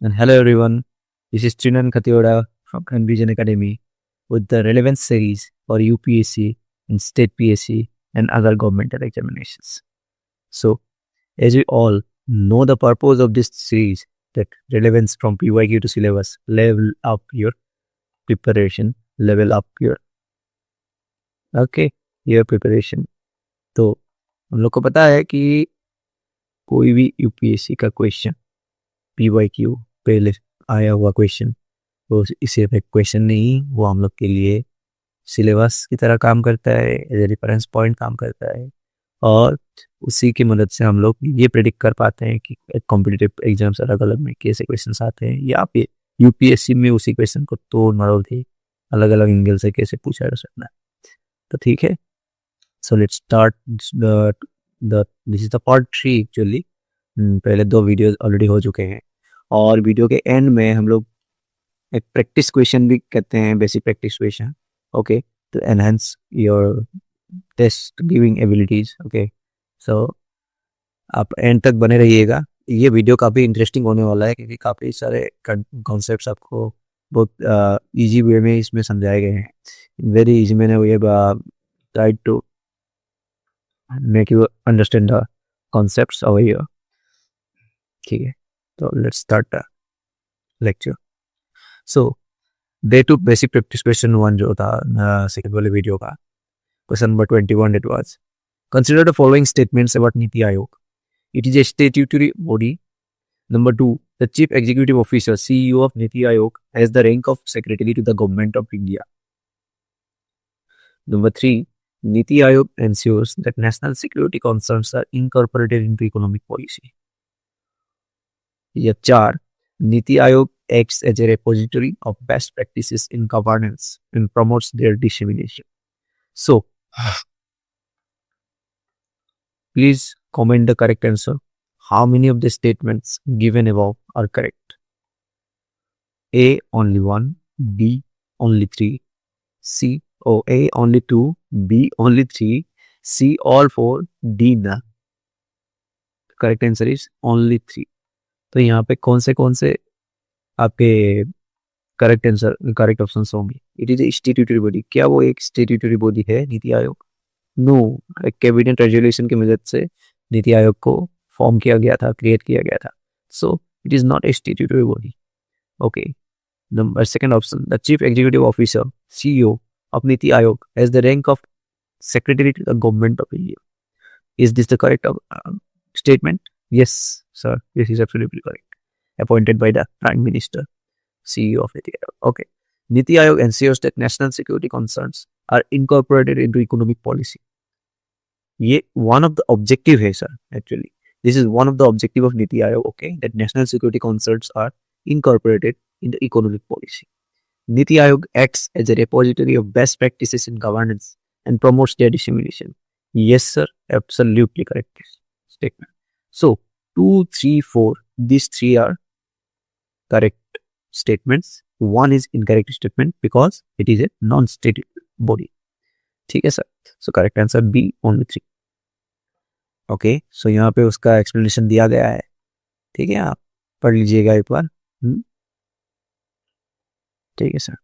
And hello everyone, this is Trinan Katioda from Convision Academy with the relevance series for UPSC and state PSC and other governmental examinations. So, as we all know, the purpose of this series that relevance from PYQ to syllabus level up your preparation, level up your your preparation. तो हम लोग को पता है कि कोई भी UPSC का क्वेश्चन PYQ पहले आया हुआ क्वेश्चन वो इसे क्वेश्चन नहीं, वो हम लोग के लिए सिलेबस की तरह काम करता है, एज ए रेफरेंस पॉइंट काम करता है और उसी की मदद से हम लोग ये प्रेडिक्ट कर पाते हैं कि कॉम्पिटिटिव एग्जाम्स अलग अलग में कैसे क्वेश्चन आते हैं या फिर यूपीएससी में उसी क्वेश्चन को तोड़ मरोड़ दे अलग अलग एंगल से कैसे पूछा जा सकता है। तो ठीक है, so let's start this is the part 3 actually. पहले 2 वीडियो ऑलरेडी हो चुके हैं और वीडियो के एंड में हम लोग एक प्रैक्टिस क्वेश्चन भी कहते हैं, basic practice question, okay, to enhance your test giving abilities. Okay, so आप एंड तक बने रहिएगा। ये वीडियो काफ़ी इंटरेस्टिंग होने वाला है क्योंकि काफ़ी सारे कॉन्सेप्ट्स आपको बहुत इजी वे में इसमें समझाए गए हैं। वेरी इजी मैंने ये try to make you understand the concepts over here. ठीक है, तो let's start the lecture. So day 2 basic practice question 1 जो था सेकंड वाले वीडियो का question number 21 it was consider the following statements about NITI Aayog. It is a statutory body. Number 2, the chief executive officer CEO of Niti Aayog has the rank of secretary to the government of India. Number 3, Niti Aayog ensures that national security concerns are incorporated into economic policy. या 4, Niti Aayog acts as a repository of best practices in governance and promotes their dissemination. So, please comment the correct answer. How many of the statements given above are correct? A only 1, B only 3, C A only 2, B only 3, C all 4, D none. Correct answer is only 3. तो यहाँ पे कौन से आपके correct option होंगे? It is statutory body. क्या वो एक स्टैट्यूटरी बॉडी है नीति आयोग? नो, एक कैबिनेट रेजोल्यूशन की मदद से नीति आयोग को फॉर्म किया गया था, क्रिएट किया गया था। So it is not a statutory body. Okay, number second option, the chief executive officer CEO of Niti Aayog has the rank of secretary to the government of India. Is this the correct statement? Yes, sir. This is absolutely correct. Appointed by the Prime Minister, CEO of Niti Aayog. Okay. Niti Aayog ensures that national security concerns are incorporated into economic policy. ये one of the objective है sir. Actually, this is one of the objective of Niti Aayog. Okay, that national security concerns are incorporated in the economic policy. Niti Aayog acts as a repository of best practices in governance and promotes their dissemination. Yes, sir. Absolutely correct statement. So, 2, 3, 4, these 3 are correct statements. 1 is incorrect statement because it is a non-static body. ठीक है sir? So, correct answer B, only 3. Okay, so यहाँ पे उसका explanation दिया गया है। ठीक है, आप पढ़ लीजिएगा एक बार। ठीक है sir.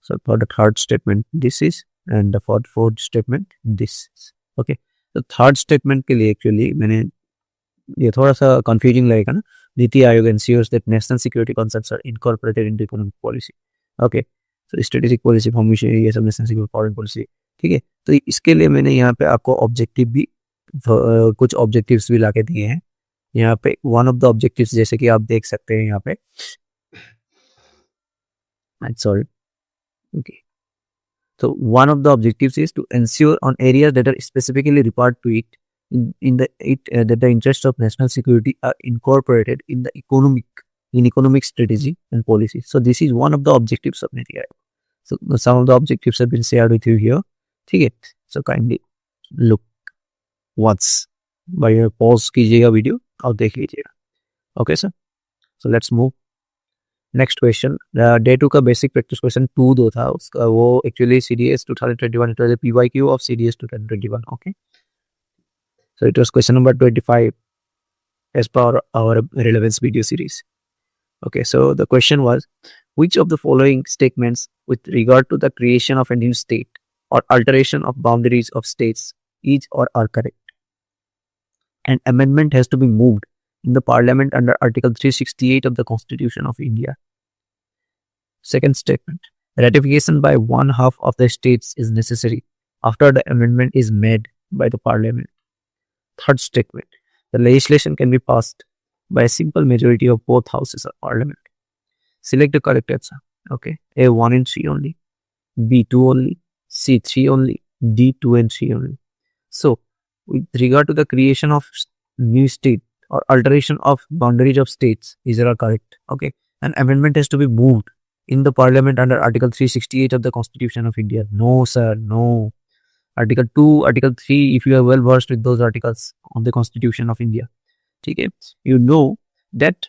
So for the third statement this is, and for the fourth statement this is. Okay, तो थर्ड स्टेटमेंट के लिए एक्चुअली मैंने ये थोड़ा सा कंफ्यूजिंग लगेगा ना। NITI Aayog ensures that national security concerns are incorporated into economic policy. Okay, तो स्ट्रेटेजिक पॉलिसी फॉर्मेशन, ये सब नेशनल सिक्योरिटी फॉरेन पॉलिसी। ठीक है, तो इसके लिए मैंने यहाँ पे आपको ऑब्जेक्टिव भी कुछ ऑब्जेक्टिव्स भी लाके दिए हैं। यहाँ पे वन ऑफ द ऑब्जेक्टिव्स जैसे कि आप देख सकते हैं यहाँ पे, sorry, okay, so one of the objectives is to ensure on areas that are specifically referred to it that the interests of national security are incorporated in the economic strategy and policy. So this is one of the objectives of Niti Aayog. So some of the objectives have been shared with you here. ठीक है, so kindly look once, by pause कीजिएगा video और देख लीजिएगा। Okay sir, so let's move. Next question, day 2 का basic practice question 2 दो था उसका, वो actually CDS 2021, it was a PYQ of CDS 2021. Okay, so it was question number 25 as per our relevance video series. Okay, so the question was, which of the following statements with regard to the creation of a new state or alteration of boundaries of states is or are correct? An amendment has to be moved in the parliament under Article 368 of the Constitution of India. Second statement, ratification by one half of the states is necessary after the amendment is made by the parliament. Third statement, the legislation can be passed by a simple majority of both houses of parliament. Select the correct answer. Okay, A 1 and 3 only, B 2 only, C 3 only, D 2 and 3 only. So, with regard to the creation of new state or alteration of boundaries of states, these are correct. Okay, an amendment has to be moved in the parliament under Article 368 of the Constitution of India. No, sir, no. Article 2, Article 3, if you are well versed with those articles of the Constitution of India, okay, you know that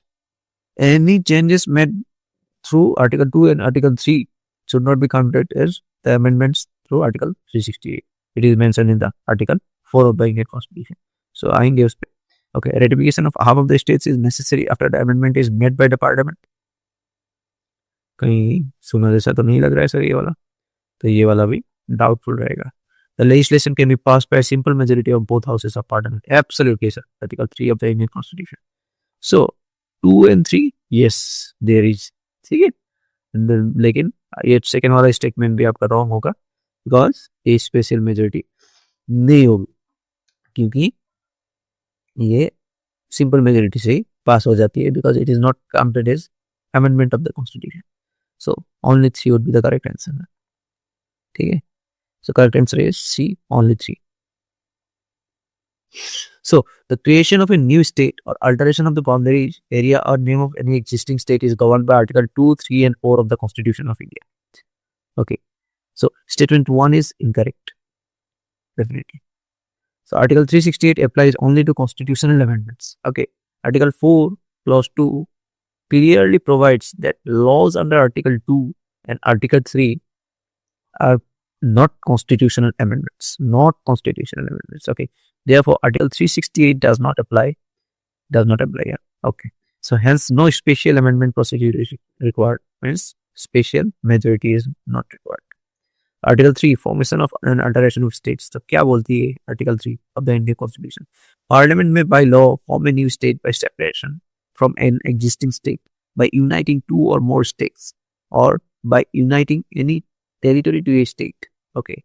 any changes made through Article 2 and Article 3 should not be counted as the amendments through Article 368. It is mentioned in the Article 4 of the Indian Constitution. So, I give space. Okay, ratification of half of the states is necessary after the amendment is made by the parliament. कहीं सुना जैसा तो नहीं लग रहा है sir ये वाला, तो ये वाला भी डाउटफुल रहेगा. The legislation can be passed by a simple majority of both houses of parliament. Absolutely, sir. Article 3 of the Indian Constitution. So, 2 and 3, yes, there is. ठीक है, लेकिन ये सेकेंड वाला स्टेटमेंट भी आपका रॉन्ग होगा, बिकॉज ये स्पेशल मेजोरिटी नहीं होगी, क्योंकि ये सिंपल मेजोरिटी से ही पास हो जाती है, because it is not counted as amendment of the constitution. So only 3 would be the correct answer. ठीक है, so correct answer is C, only 3. So, the creation of a new state or alteration of the boundaries, area or name of any existing state is governed by Article 2, 3 and 4 of the Constitution of India. Okay, so statement 1 is incorrect, definitely. So, Article 368 applies only to constitutional amendments. Okay, Article 4, Clause 2 clearly provides that laws under Article 2 and Article 3 are not constitutional amendments, okay. Therefore, Article 368 does not apply here. Okay, so hence no special amendment procedure is required, means special majority is not required. Article 3, formation of an alteration of states. तो क्या बोलती है Article 3 of the Indian Constitution? Parliament may by law form a new state by separation from an existing state, by uniting 2 or more states, or by uniting any territory to a state. Okay.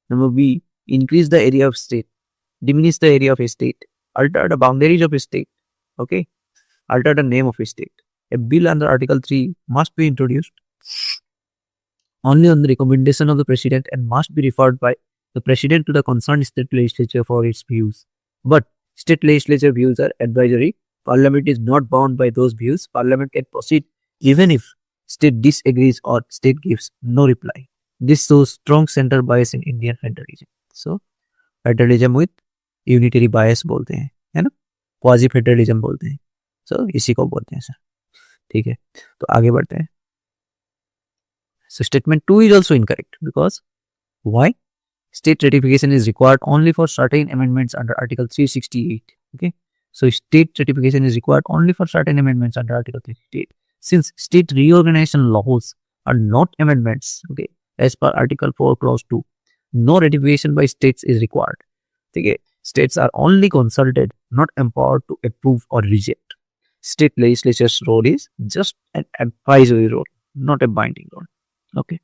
Number B, increase the area of state, diminish the area of a state, alter the boundaries of a state. Okay, alter the name of a state. A bill under Article 3 must be introduced only on the recommendation of the President and must be referred by the President to the concerned state legislature for its views. But state legislature views are advisory. Parliament is not bound by those views. Parliament can proceed even if state disagrees or state gives no reply. This shows strong center bias in Indian federalism. So, federalism with unitary बायस बोलते हैं, है ना, quasi federalism बोलते हैं. सो इसी को बोलते हैं सर. ठीक है, तो आगे बढ़ते हैं. So statement 2 is also incorrect, because why? State ratification is required only for certain amendments under Article 368. Okay, so state ratification is required only for certain amendments under Article 368. Since state reorganization laws are not amendments, okay, as per Article 4 Clause 2, no ratification by states is required. Okay, states are only consulted, not empowered to approve or reject. State legislature's role is just an advisory role, not a binding role. Okay,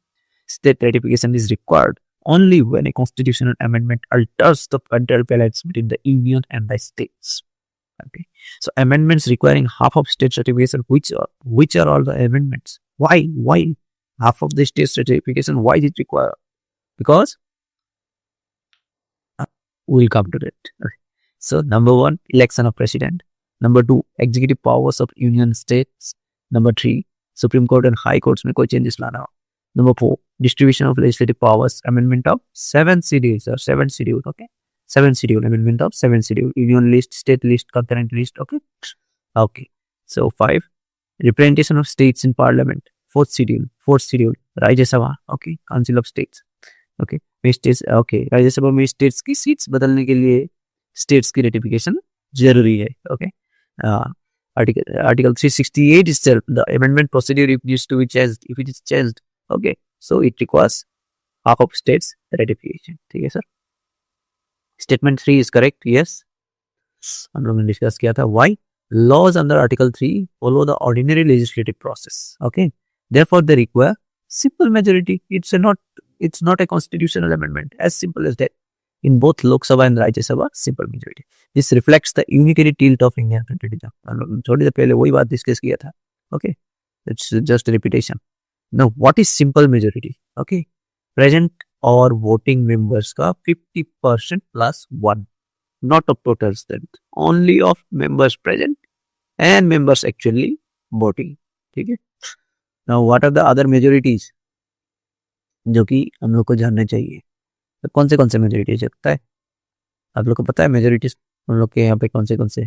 state ratification is required only when a constitutional amendment alters the federal balance between the union and the states. Okay, so amendments requiring half of state ratification, which are all the amendments? Why half of the state ratification? Why is it required? Because we'll come to that. Okay. So number 1, election of president. Number 2, executive powers of union states. Number 3, Supreme Court and High Courts में कोई changes लाना हो. Number 4, distribution of legislative powers. Amendment of 7 schedules or 7 schedule. Okay, 7 schedule. Amendment of 7 schedule. Union list, state list, concurrent list. Okay. Okay. So 5, representation of states in parliament. 4th schedule. Rajya Sabha. Okay, Council of States. Okay, states. Okay, Rajya Sabha में states की seats बदलने के लिए states की ratification जरूरी है. Okay, Article 368 itself, the amendment procedure if used to be changed, if it is changed, okay, so it requires half of states ratification. ठीक है sir. Statement 3 is correct. Yes, हम लोगों ने डिस्कस किया था. Why? Laws under Article 3 follow the ordinary legislative process. Okay, therefore they require simple majority. It's not a constitutional amendment. As simple as that. In both Lok Sabha and Rajya Sabha, simple majority. This reflects the unitary tilt of Indian federalism. हम लोग थोड़ी देर पहले वही बात discuss किया था. Okay, it's just a repetition. Now, what is simple majority? Okay, present or voting members का 50% plus 1, not of total strength, only of members present and members actually voting. ठीक है. Now, what are the other majorities जो कि हम लोग को जानना चाहिए? तो कौन से मेजोरिटीज लगता है आप लोग को पता है? मेजोरिटीज हम लोग के यहाँ पे कौन से?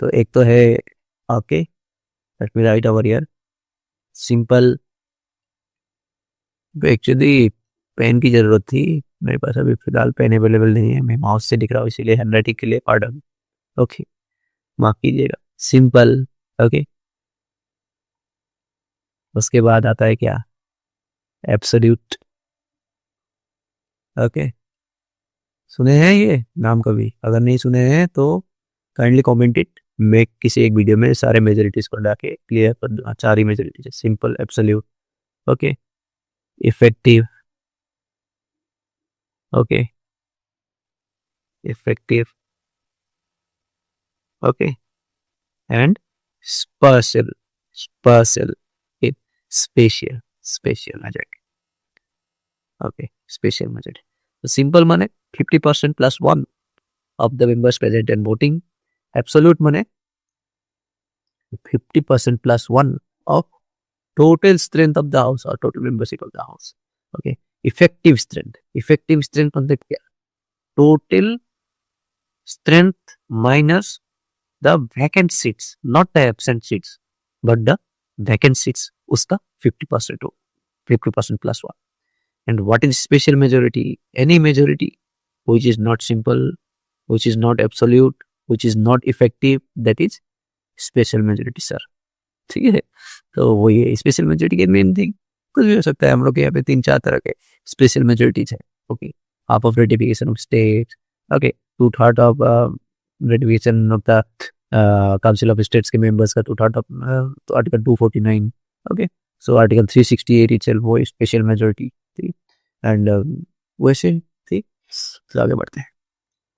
तो एक तो है okay, let me write over here, simple. Actually pen की जरूरत थी, मेरे पास अभी फिलहाल पेन अवेलेबल नहीं है, मैं माउस से दिख रहा हूँ इसीलिए हैंडराइटिंग के लिए पार्डन. ओके, माफ कीजिएगा. सिंपल. ओके, उसके बाद आता है क्या? एब्सोल्यूट. ओके, सुने हैं ये नाम कभी? अगर नहीं सुने हैं तो काइंडली कमेंट इट. मैं किसी एक वीडियो में सारे मेजोरिटीज को डाके क्लियर कर दूंगा. 4 ही मेजोरिटीज है. Simple, absolute, okay, effective, okay, effective, okay, and special. Special majority. Okay, special majority. तो सिंपल माने 50% plus 1 of the members present and voting. Absolute माने 50% plus 1 of total strength of the house or total membership of the house. Okay, effective strength मतलब क्या? Total strength minus the vacant seats, not the absent seats, but the vacant seats. उसका 50% हो, 50% plus 1. And what is special majority? Any majority which is not simple, which is not absolute, which is not effective, that is special majority, sir. ठीक है. तो वो ये special majority के main thing कुछ भी हो सकता है. हम लोग के यहाँ पे 3-4 तरह के स्पेशल मेजोरिटीज है. Okay, half of ratification of state, okay, 2/3 of ratification of the council of states के मेंबर्स का 2/3 of article 249. Okay, so article 368 itself वो स्पेशल मेजोरिटी. एंड वैसे ठीक, तो आगे बढ़ते हैं.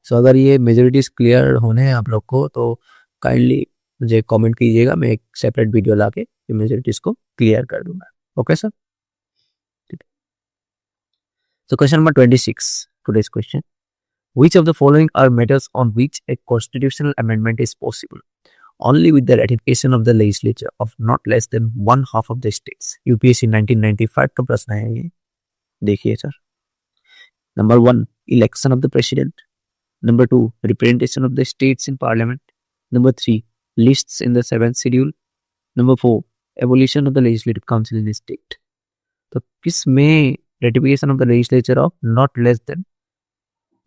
सो अगर ये मेजोरिटीज क्लियर होने हैं आप लोग को तो काइंडली मुझे कमेंट कीजिएगा. मैं एक सेपरेट वीडियो लाके ये मेजोरिटीज को क्लियर कर दूंगा. Okay sir. So question number 26, today's question. Which of the following are matters on which a constitutional amendment is possible only with the ratification of the legislature of not less than 1/2 of the states? UPSC 1995 का प्रश्न है ये. देखिए sir. Number 1, election of the president. Number 2, representation of the states in parliament. Number 3, lists in the 7th schedule. Number 4, abolition of the legislative council in the state. तो किसमें ratification of the legislature of not less than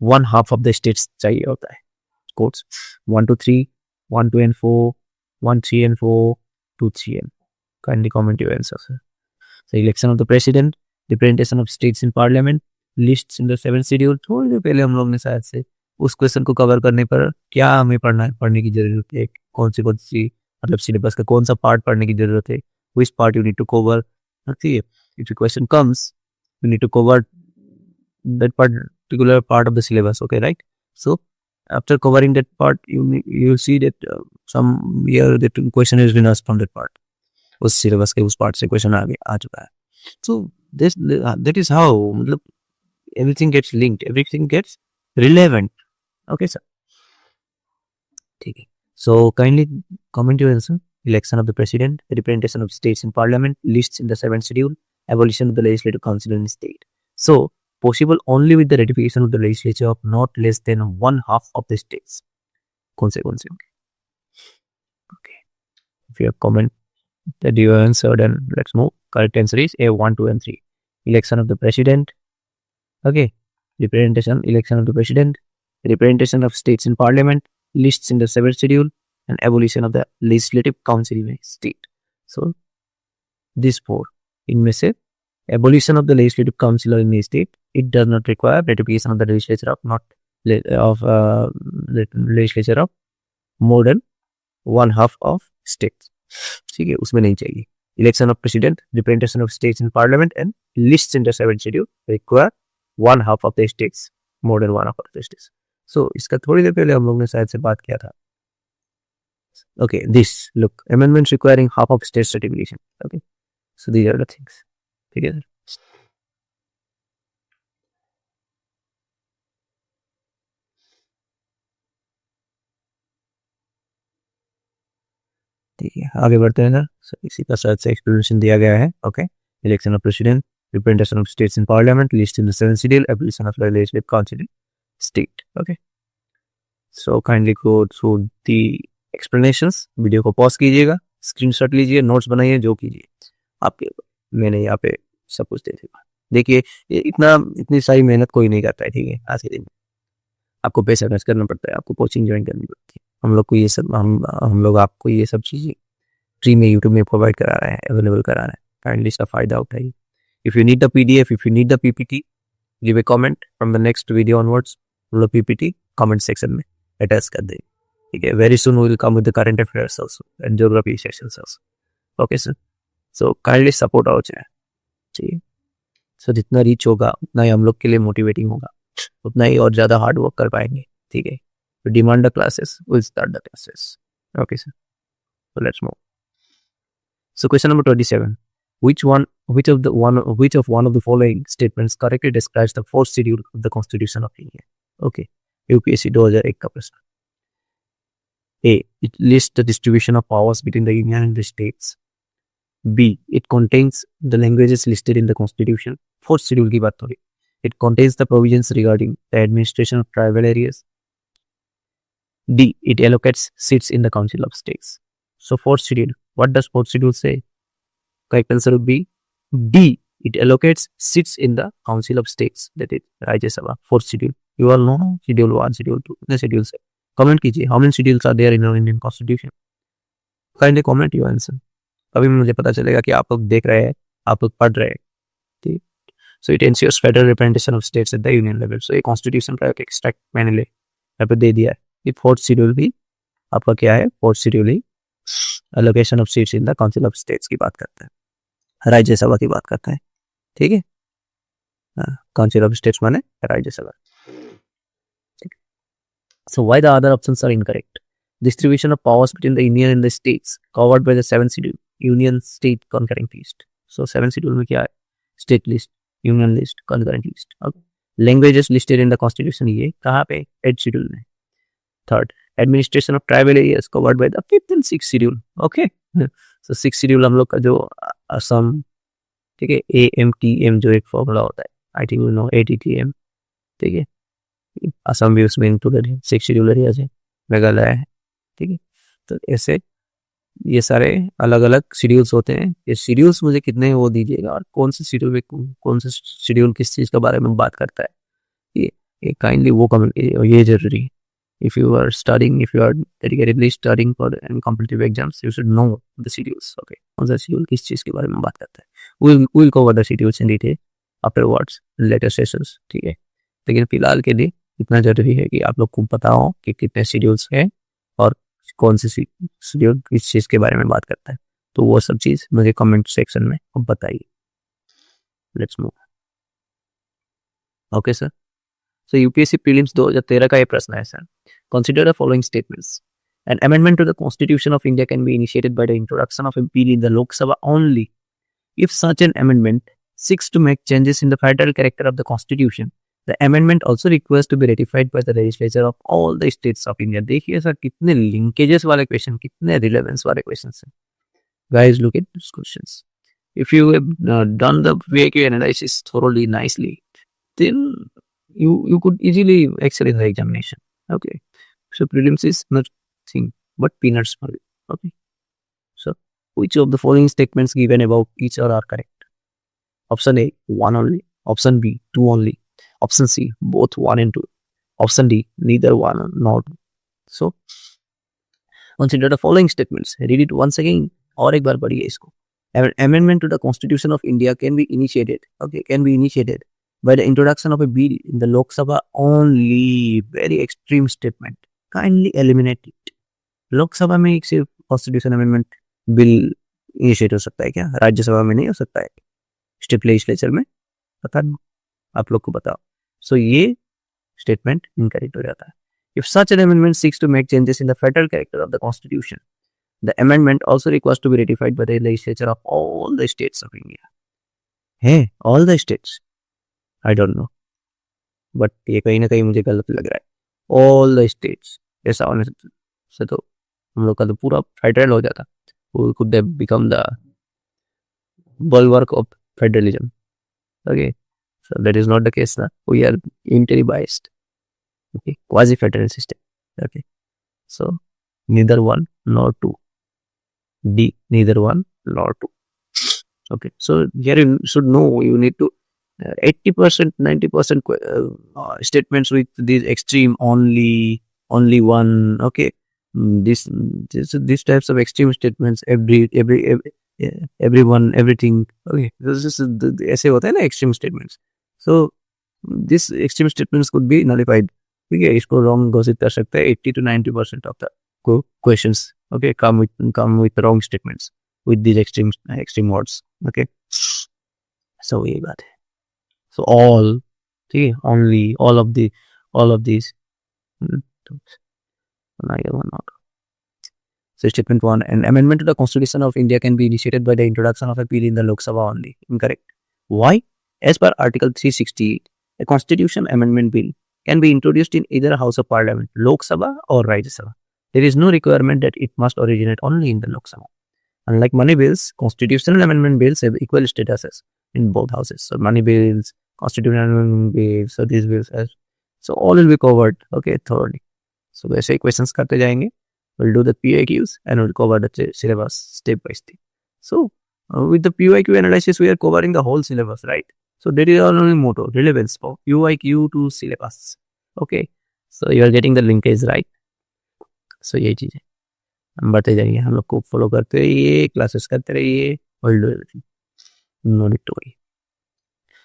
1/2 of the states चाहिए होता है? Quotes 1 to 3, 1, 2 and 4, 1, 3 and 4, 2, 3 and. Kindly comment your answer, sir. So election of the president, representation of states in parliament, lists in the 7th schedule. थोड़ी देर पहले हम लोग ने शायद से उस क्वेश्चन को कवर करने पर क्या हमें पढ़ने की जरूरत है, कौन सी मतलब सिलेबस का कौन सा पार्ट पढ़ने की जरूरत है, which part you need to cover. ठीक है, if the question comes you need to cover that particular part of the syllabus. Okay, right? So after covering that part you see that some year that question has been asked from that part. उस syllabus के उस part से question आगे आ चुका है. So that is how मतलब everything gets linked, everything gets relevant. Okay sir. ठीक है. So kindly comment your answer. Election of the president, representation of states in parliament, lists in the 7th schedule, abolition of the legislative council in the state. So possible only with the ratification of the legislature of not less than 1/2 of the states. कौन से होंगे? Okay. If you have comment that you answered, and let's move. Correct answer is A, 1, 2 and 3. Election of the president. Okay. Election of the president, representation of states in parliament, lists in the 7th schedule, and abolition of the legislative council in a state. So these four, इनमें से abolition of the legislative council in a state, it does not require ratification of the legislature of legislature of more than one half of states. ठीक है, उसमें नहीं चाहिए. Election of president, representation of states in parliament and lists in the 7th schedule require one half of the states, more than one half of the states. So इसका थोड़ी देर पहले हम लोग ने शायद से बात किया था. Okay, this look, amendments requiring half of states ratification. Okay, so these are the things. ठीक है. ठीक है, आगे बढ़ते हैं ना. इसी का साथ से एक्सप्लेनेशन दिया गया है. Okay, election of president, representation of states in parliament, list in the 7th schedule, abolition of the legislative council in state. Okay, so kindly go through the explanations. Video को पॉज कीजिएगा, screenshot लीजिए, notes बनाइए, जो कीजिए आपके. मैंने यहाँ पे सब कुछ दे दिया. देखिए, इतनी सारी मेहनत कोई नहीं करता है. ठीक है, आज के दिन आपको पैसा खर्च करना पड़ता है, आपको कोचिंग ज्वाइन करनी पड़ती है. हम लोग को ये सब हम लोग आपको ये सब चीज़ें फ्री में यूट्यूब में प्रोवाइड करा रहे हैं, अवेलेबल करा रहे हैं. काइंडली इसका फ़ायदा उठाइए. If you need the PDF, if you need the PPT, give a comment from the next video onwards. The PPT comment section में attach कर दें. ठीक है, very soon we will come with the current affairs also and geography sections also. Okay sir. So kindly support our channel. ठीक है. So जितना reach होगा उतना ही हम लोग के लिए मोटिवेटिंग होगा, उतना ही और ज़्यादा हार्ड वर्क कर पाएंगे. ठीक है. So demand the classes, we'll start the classes. Okay sir. So let's move. So question number 27. Which one of the following statements correctly describes the fourth schedule of the Constitution of India? Okay, UPSC 2001 का प्रश्न. A. It lists the distribution of powers between the Union and the states. B. It contains the languages listed in the Constitution. Fourth schedule की बात हो रही. It contains the provisions regarding the administration of tribal areas. D. It allocates seats in the Council of States. So fourth schedule. What does fourth schedule say? Correct answer would be D. It allocates seats in the Council of States, that is Rajya Sabha. Fourth schedule. You all know schedule 1, schedule 2. The schedules. Comment कीजिए. How many schedules are there in our Indian Constitution? Kindly comment your answer. अभी मुझे पता चलेगा कि आप लोग देख रहे हैं, आप लोग पढ़ रहे हैं. ठीक. So it ensures federal representation of states at the union level. So ये Constitution का एक extract मैंने यहाँ पे दे दिया है. ये fourth schedule भी आपका क्या है? Fourth schedule he allocation of seats in the Council of States की बात करता है, राज्यसभा की बात करता है. ठीक है, काउंसिल ऑफ स्टेट्स माने Rajya Sabha. So why the other options are incorrect? Distribution of powers between the union and the states covered by the 7th schedule, union state concurrent list. So 7th schedule में क्या है? State list, union list, concurrent list. Okay. Languages listed in the constitution, ये कहाँ पे? 8th schedule में. Third, administration of tribal areas covered by the 5th and 6th schedule. Okay. So 6th schedule हम लोग का जो असम, ठीक है, AMTM जो एक फॉर्मूला होता है, I think you know, ATTM. ठीक है, असम भी उसमें इंक्लूडेड है. 6th शेड्यूल एरिया से मेघालय है. ठीक है, तो ऐसे ये सारे अलग अलग शेड्यूल्स होते हैं. ये शेड्यूल्स मुझे कितने वो दीजिएगा और कौन से शेड्यूल में कौन सा शेड्यूल किस चीज़ के बारे में बात करता है, ये काइंडली वो कमेंट, ये जरूरी है. If you are dedicatedly studying for and competitive exams, you should know the schedules. Okay, कौन सा शेड्यूल किस चीज़ के बारे में बात करता है. We'll cover the schedules in detail afterwards in later sessions. ठीक है, लेकिन फिलहाल के लिए इतना जरूरी है कि आप लोग को पता हो कि कितने शेड्यूल्स हैं और कौन से शेड्यूल किस चीज़ के बारे में बात करता है. तो वो सब चीज़ मुझे कमेंट सेक्शन में अब बताइए. Let's move. Okay sir. So UPSC prelims 2013 का ये प्रश्न है sir. Consider the following statements. An amendment to the Constitution of India can be initiated by the introduction of a bill in the Lok Sabha only if such an amendment seeks to make changes in the federal character of the Constitution. The amendment also requires to be ratified by the legislature of all the states of India. देखिए sir कितने linkages वाले question, कितने relevance वाले question हैं. Guys, look at these questions. If you have done the VAQ analysis thoroughly, nicely, then you could easily excel in the examination. Okay, so prelims is nothing but peanuts for you. Okay, so which of the following statements given above each are correct? Option A, 1 only. Option B, 2 only. Option C, both 1 and 2. Option D, neither 1 nor 2. So Consider the following statements. Read it once again. और एक बार पढ़िए इसको. An amendment to the Constitution of India can be initiated. Okay, can be initiated by the introduction of a bill in the Lok Sabha only. Very extreme statement. Kindly eliminate it. लोक सभा में एक सिर्फ constitution amendment bill initiate हो सकता है क्या? राज्यसभा में नहीं हो सकता है? स्टेट लेजिस्लेचर में? पता नहीं, आप लोग को बताओ. सो ये स्टेटमेंट इनकरेक्ट हो जाता है. If such an amendment seeks to make changes in the federal character of the Constitution, the amendment also requires to be ratified by the legislature of all the states of India. Hey, all the states? I don't know. But ये कहीं ना कहीं मुझे गलत लग रहा है. All the states. ऐसा होने से तो हम लोग का तो पूरा फेडरल हो जाता. We could have become the bulwark of federalism. Okay. So that is not the case now. We are unitary biased. Okay, quasi-federal system. Okay, so neither one nor two. D, neither one nor two. Okay, so here you should know you need to 80%, 90% statements with these extreme only one. Okay, these types of extreme statements everyone everything. Okay, this is ऐसे होता है ना extreme statements. So these extreme statements could be nullified. ठीक है, इसको wrong घोषित कर सकते हैं. 80 to 90% of the questions okay come with wrong statements with this extreme words. Okay, so ये बात है. सो ऑल, ठीक है, only, all of this. So statement 1, an amendment to the Constitution of India can be initiated by the introduction of a bill in the Lok Sabha only. Incorrect. Why? As per Article 368, a constitution amendment bill can be introduced in either House of Parliament, Lok Sabha or Rajya Sabha. There is no requirement that it must originate only in the Lok Sabha. Unlike money bills, constitutional amendment bills have equal statuses in both houses. So money bills, constitutional amendment bills, so these bills, so all will be covered, okay, thoroughly. So वैसे questions करते जाएंगे. We'll do the PIQs and we'll cover the syllabus step by step. So with the PIQ analysis, we are covering the whole syllabus, right? So there is only motto, relevance for PYQ to syllabus. Okay, so you are getting the linkage right. So यही चीज़ है, हम बढ़ते जाइए, हम लोग को follow करते रहिए, क्लासेस करते रहिए, we'll do everything. No need to worry.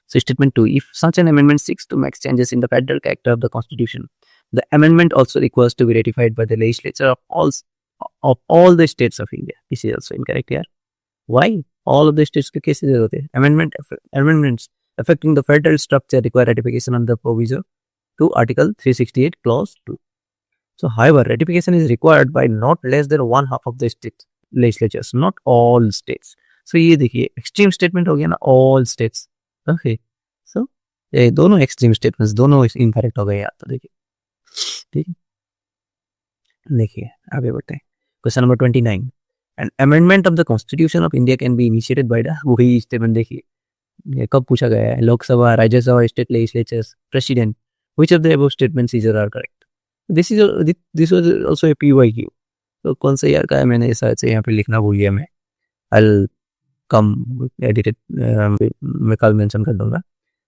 So statement 2, if such an amendment seeks to make changes in the federal character of the Constitution, the amendment also requires to be ratified by the legislature of all the states of India. This is also incorrect here. Why? All of the states के cases होते हैं. Amendments affecting the federal structure require ratification under the proviso to Article 368 Clause 2. So, however, ratification is required by not less than one half of the state legislatures, not all states. So, ये देखिए extreme statement हो गया ना, all states. Okay. So, ये दोनों extreme statements दोनों incorrect हो गए यार. तो देखिए, ठीक है, देखिए आगे बढ़ते हैं. Question number 29. An amendment of the Constitution of India can be initiated by the वही statement देखिए. ये कब पूछा गया है? Lok Sabha, Rajya Sabha, state legislatures, president. Which of the above statements is are correct? This was also a PYQ. तो कौन सा ईयर का है मैंने शायद से यहाँ पे लिखना भूल गया मैं. I'll come edit it. मैं कल मेंशन कर दूंगा.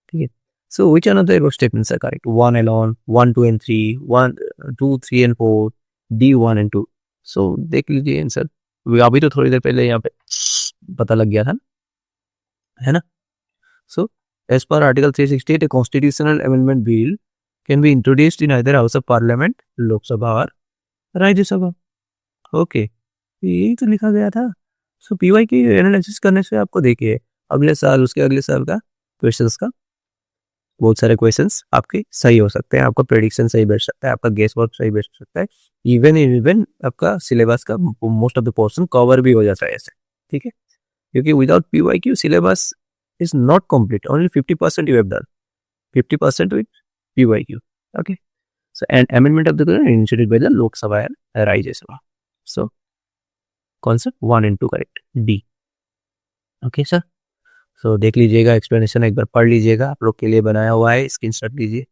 ठीक है. So which one of the above statements are correct? 1 alone, 1, 2 and 3, 1, 2, 3 and 4, D 1 and 2. So देख लीजिए आंसर. अभी तो थोड़ी देर पहले यहाँ पे पता लग गया था, है ना? So, as per Article 368, a constitutional amendment bill can be introduced in either House of Parliament, Lok Sabha or Rajya Sabha. Okay, यही तो लिखा गया था. So, PYQ एनालिसिस करने से आपको देखिए अगले साल, उसके अगले साल का क्वेश्चंस का बहुत सारे क्वेश्चंस आपके सही हो सकते हैं, आपका प्रेडिक्शन सही बैठ सकता है, आपका गेस वर्क सही बैठ सकता है, इवन आपका सिलेबस का most of the portion cover भी हो जाता है ऐसे. ठीक है, क्योंकि without PYQ syllabus is not complete. Only 50% you have done. 50% with PYQ. Okay. So, an amendment of the Constitution initiated by the Lok Sabha and Rajya Sabha. So, concept 1 and 2 correct. D. Okay, sir. So, देख लीजिएगा, explanation एक बार पढ़ लीजिएगा, आप लोग के लिए बनाया हुआ है, स्क्रीनशॉट लीजिए.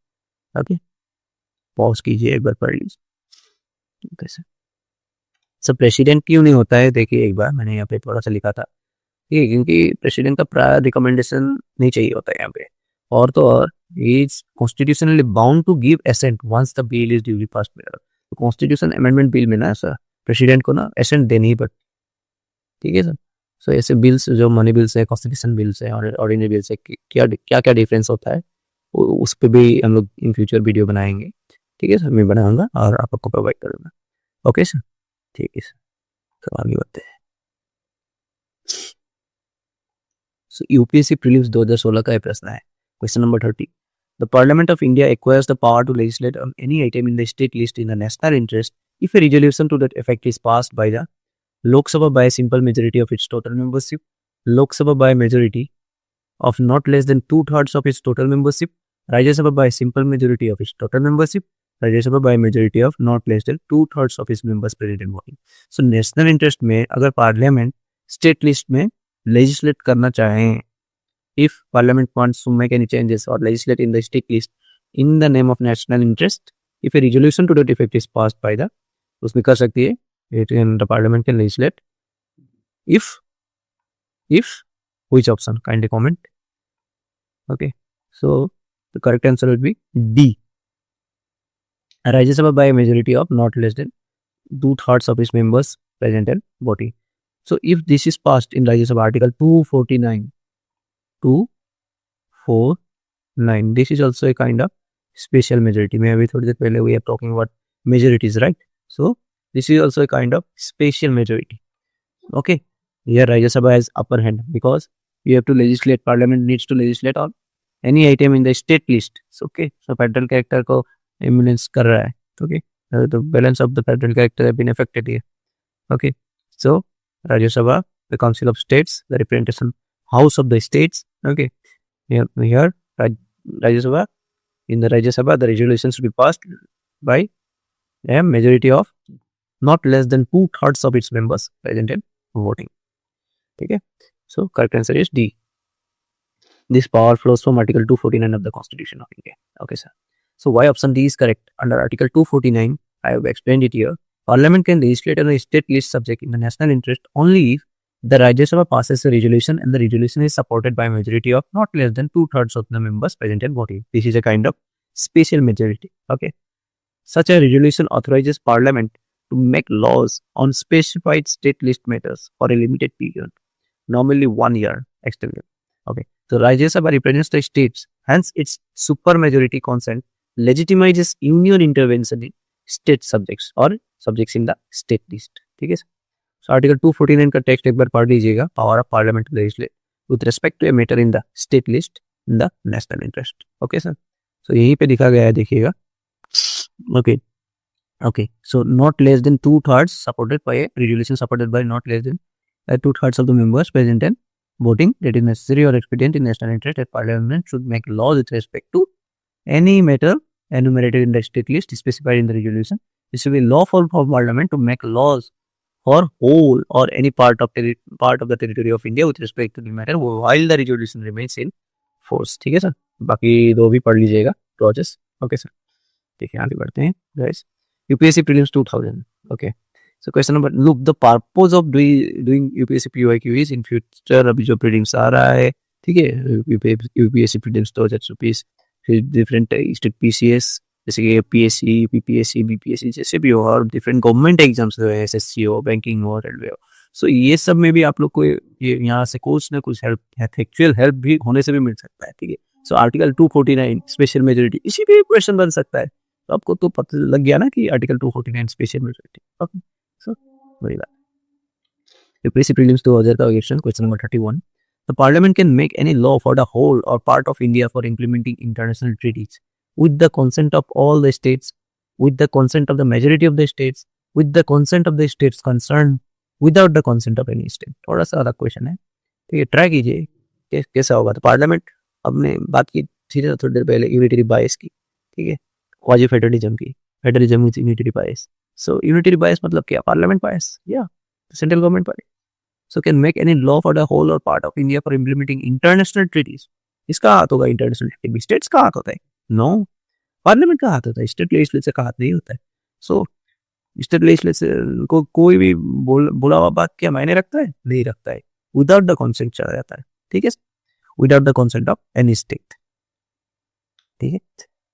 ओके, पॉज कीजिए, एक बार पढ़ लीजिए. Okay sir. सर प्रेसिडेंट क्यों नहीं होता है? देखिए एक बार मैंने यहाँ पे थोड़ा सा लिखा था, ठीक है, क्योंकि प्रेसिडेंट का प्रायर रिकमेंडेशन नहीं चाहिए होता है यहाँ पे. और तो और is constitutionally bound to give assent once the bill is duly passed. Constitution amendment bill में ना सर प्रेसिडेंट को ना एसेंट देनी ही पड़ती, ठीक है सर। सो ऐसे बिल्स जो मनी बिल्स है, कॉन्स्टिट्यूशन बिल्स है और ऑर्डिनरी बिल्स है, क्या क्या क्या डिफरेंस होता है उस पर भी हम लोग इन फ्यूचर वीडियो बनाएंगे, ठीक है सर। मैं बनाऊंगा और आपको प्रोवाइड करूंगा, ओके सर, ठीक है सर। तो आगे बढ़ते हैं। सो यूपीएससी प्रीलिम्स 2016 का ये प्रश्न है, question number 30। The Parliament of India acquires the power to legislate on any item in the state list in the national interest if a resolution to that effect is passed by the Lok Sabha by a simple majority of its total membership, Lok Sabha by a majority of not less than 2/3 of its total membership, Rajya Sabha by a simple majority of its total membership, Rajya Sabha by a majority of not less than 2/3 of its members present and voting. So national interest में अगर parliament state list में legislate करना चाहें, if parliament wants to make any changes or legislate in the state list in the name of national interest, if a resolution to that effect is passed by the, उसमें कर सकती है, the parliament can legislate if which option, kindly comment. Okay, so the correct answer would be D, Rajya Sabha by a majority of not less than 2/3 of its members present and voting. So if this is passed in Rajya Sabha article 249, this is also a kind of special majority. Maybe थोड़ी देर पहले we are talking about majorities, right? So this is also a kind of special majority. Okay, here Rajya Sabha has upper hand because you have to legislate, parliament needs to legislate on any item in the state list. So, okay, so federal character को imbalance कर रहा है, okay, the balance of the federal character have been affected here. Okay, so Rajya Sabha, the council of states, the representation house of the states. Okay, here Rajya Sabha, in the Rajya Sabha the resolutions should be passed by a majority of not less than 2/3 of its members present and voting. Okay, so correct answer is D. This power flows from Article 249 of the Constitution of India. Okay, sir. So why option D is correct? Under Article 249, I have explained it here. Parliament can legislate on a state list subject in the national interest only if the Rajya Sabha passes a resolution and the resolution is supported by a majority of not less than 2/3 of the members present and voting. This is a kind of special majority. Okay. Such a resolution authorizes Parliament to make laws on specified state list matters for a limited period, normally 1 year extended. Okay. So Rajya Sabha represents the states, hence its supermajority consent legitimizes union intervention in state subjects or subjects in the state list. ठीक है sir. So Article 249 का text एक बार पढ़ लीजिएगा. Power of Parliament to legislate with respect to a matter in the state list in the national interest. Okay sir. So यहीं पे दिखा गया है, देखिएगा. Okay. Okay. So not less than 2/3 supported by a resolution supported by not less than 2/3 of the members present and voting that is necessary or expedient in national interest, that Parliament should make laws with respect to any matter enumerated in the state list specified in the resolution. This will be lawful for Parliament to make laws for whole or any part of the territory of India with respect to the matter while the resolution remains in force. ठीक है sir. बाकी दो भी पढ़ लीजिएगा clauses. Okay sir. ठीक है, आगे बढ़ते हैं guys. UPSC prelims 2000. Okay. So question number, look, the purpose of doing UPSC PYQ is in future अभी जो prelims आ रहा है, ठीक है, UPSC prelims 2000 रुपीस, फिर डिफरेंट स्टेट PCS जैसे कि PSC, PPSC, BPSC जैसे भी हो, और डिफरेंट गवर्नमेंट एग्जाम्स हो, SSC हो, बैंकिंग हो, रेलवे हो. सो ये सब में भी आप लोग को ये यहाँ से कुछ ना कुछ हेल्प, एक्चुअल हेल्प भी होने से भी मिल सकता है. ठीक है. सो आर्टिकल 249 स्पेशल मेजोरिटी, इसी पे क्वेश्चन बन सकता है. तो आपको तो पता लग गया ना कि आर्टिकल 249 स्पेशल मेजोरिटी. ओके, सो वही बात. UPSC prelims 2000 का question, question number 31. The Parliament can make any law for the whole or part of India for implementing international treaties with the consent of all the states, with the consent of the majority of the states, with the consent of the states concerned, without the consent of any state. थोड़ा सा अलग question है, ठीक है. Try कीजिए कैसा होगा. तो पार्लियामेंट, हमने बात की थी थोड़ी देर पहले यूनिटरी बायस की, ठीक है, क्वाजी फेडरलिज्म की, federalism with unitary bias. So unitary बायस मतलब क्या? पार्लियामेंट बायस या central government bias. So can make any law for the whole or part of India for implementing international treaties. इसका हाथ होगा इंटरनेशनल ट्रीटी. स्टेट्स का हाथ होता है? नो. पार्लियामेंट का हाथ होता है. स्टेट लेजिस्लेचर का हाथ नहीं होता है. सो स्टेट लेजिस्लेचर को कोई भी बोला हुआ बात क्या मायने रखता है? नहीं रखता है. विदाउट द कॉन्सेंट चला जाता है. ठीक है, without the consent of any state. ठीक है,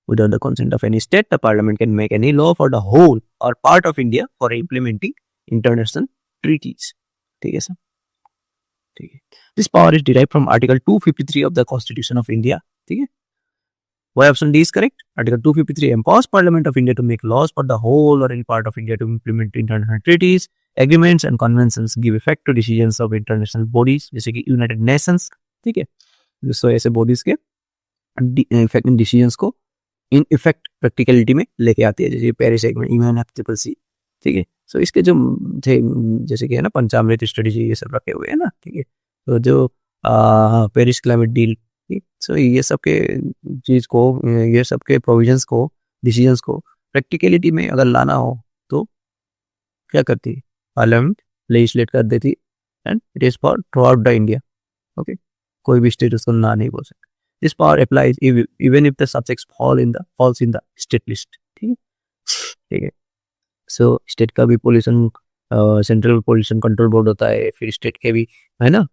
without the consent of any state, the Parliament can make any law for the whole or part of India for implementing international treaties. ठीक है sir, ठीक है। This power is derive from article 253 of the constitution of India. ठीक है, why option D is correct? Article 253 empowers Parliament of India to make laws for the whole or any part of India to implement international treaties, agreements and conventions, give effect to decisions of international bodies जैसे कि United Nations. ठीक है, जिससे ऐसे bodies के effect decisions को in effect practicality में लेके आती है, जैसे पेरिस एग्रीमेंट, यूएनएफसीसीसी। ठीक है, सो इसके जो थे जैसे कि है ना पंचामृत स्ट्रेटेजी ये सब रखे हुए हैं ना। ठीक है, तो जो पेरिस क्लाइमेट डील, सो ये सब के चीज को, ये सब के प्रोविजंस को, डिसीजंस को प्रैक्टिकलिटी में अगर लाना हो तो क्या करती है, पार्लियामेंट लेजिस्लेट कर देती and it is for through out the India. Okay, कोई भी स्टेट उसको ना नहीं बोल सकता। This power applies even if the subjects falls in the state list. ठीक है, ठीक है। सो स्टेट का भी pollution, central pollution control board होता है, फिर स्टेट के भी है ना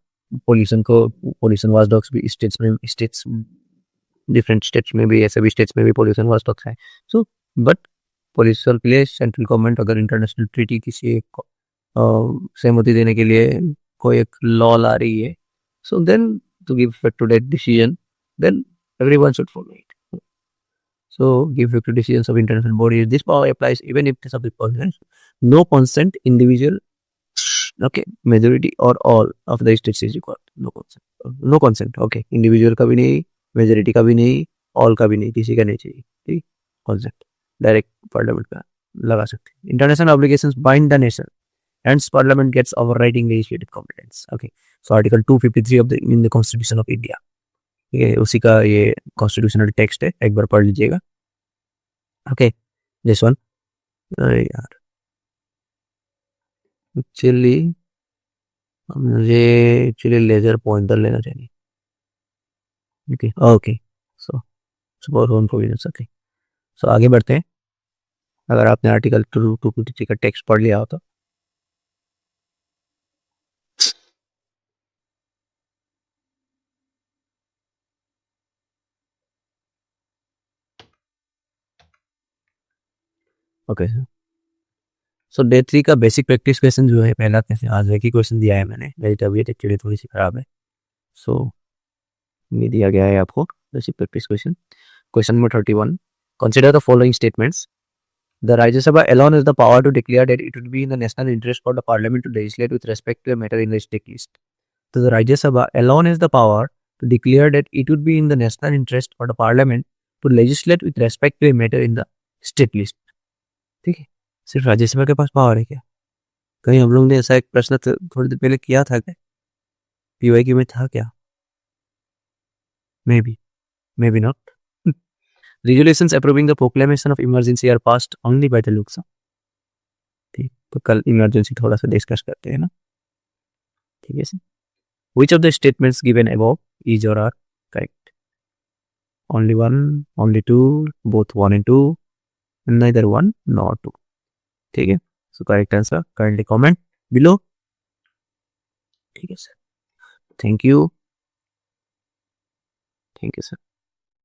पोल्यूशन वॉचडॉग्स भी स्टेट्स डिफरेंट स्टेट्स में भी, ऐसे भी स्टेट्स में भी पोल्यूशन वॉचडॉग्स है। सो बट पोल्यूशन के लिए सेंट्रल गवर्नमेंट अगर इंटरनेशनल ट्रीटी किसी एक सहमति देने के लिए कोई एक लॉ ला रही है, so then to give effect to that decision, then everyone should follow it. So, give effect to decisions of international bodies. This power applies even if the subject possesses no consent, individual, okay, majority or all of the states is required. No consent, okay, individual का भी नहीं, majority का भी नहीं, all का भी नहीं, किसी का नहीं चाहिए। ठीक, consent डायरेक्ट पार्लियामेंट का लगा सकते हैं। International obligations bind the nation, hence Parliament gets overriding legislative competence. Okay, so Article 253 of in the Constitution of India, ये उसी का ये कॉन्स्टिट्यूशनल टेक्स्ट है, एक बार पढ़ लीजिएगा। ओके, दिस वन यार मुझे लेजर पॉइंटर लेना चाहिए। Okay okay, so suppose home provisions. Okay, so आगे बढ़ते हैं। अगर आपने आर्टिकल 253 का टेक्स्ट पढ़ लिया हो तो ओके सर। सो डे 3 का बेसिक प्रैक्टिस क्वेश्चन जो है, पहला कैसे आज की क्वेश्चन दिया है मैंने, मेरी तबीयत एक्चुअली थोड़ी सी खराब है। सो ये दिया गया है आपको basic practice question. Question number 31, consider the following statements. The Rajya Sabha alone has the power to declare that it would be in the national interest for the parliament to legislate with respect to a matter in the state list. So the Rajya Sabha alone has the power to declare that it would be in the national interest for the parliament to legislate with respect to a matter in the state list. ठीक है, सिर्फ राज्यसभा के पास power है क्या? कहीं हम लोग ने ऐसा एक प्रश्न थोड़ी देर पहले किया था क्या? पीवाईक्यू में था क्या? May be not. Resolutions approving the proclamation of emergency are passed only by the Lok Sabha. ठीक, तो कल इमरजेंसी थोड़ा सा डिस्कस करते हैं ना। ठीक है sir. Which of the statements given above is or are correct? Only one, only two, both 1 and 2, neither 1 nor 2. ठीक है, so correct answer kindly comment below. ठीक है सर, थैंक यू सर।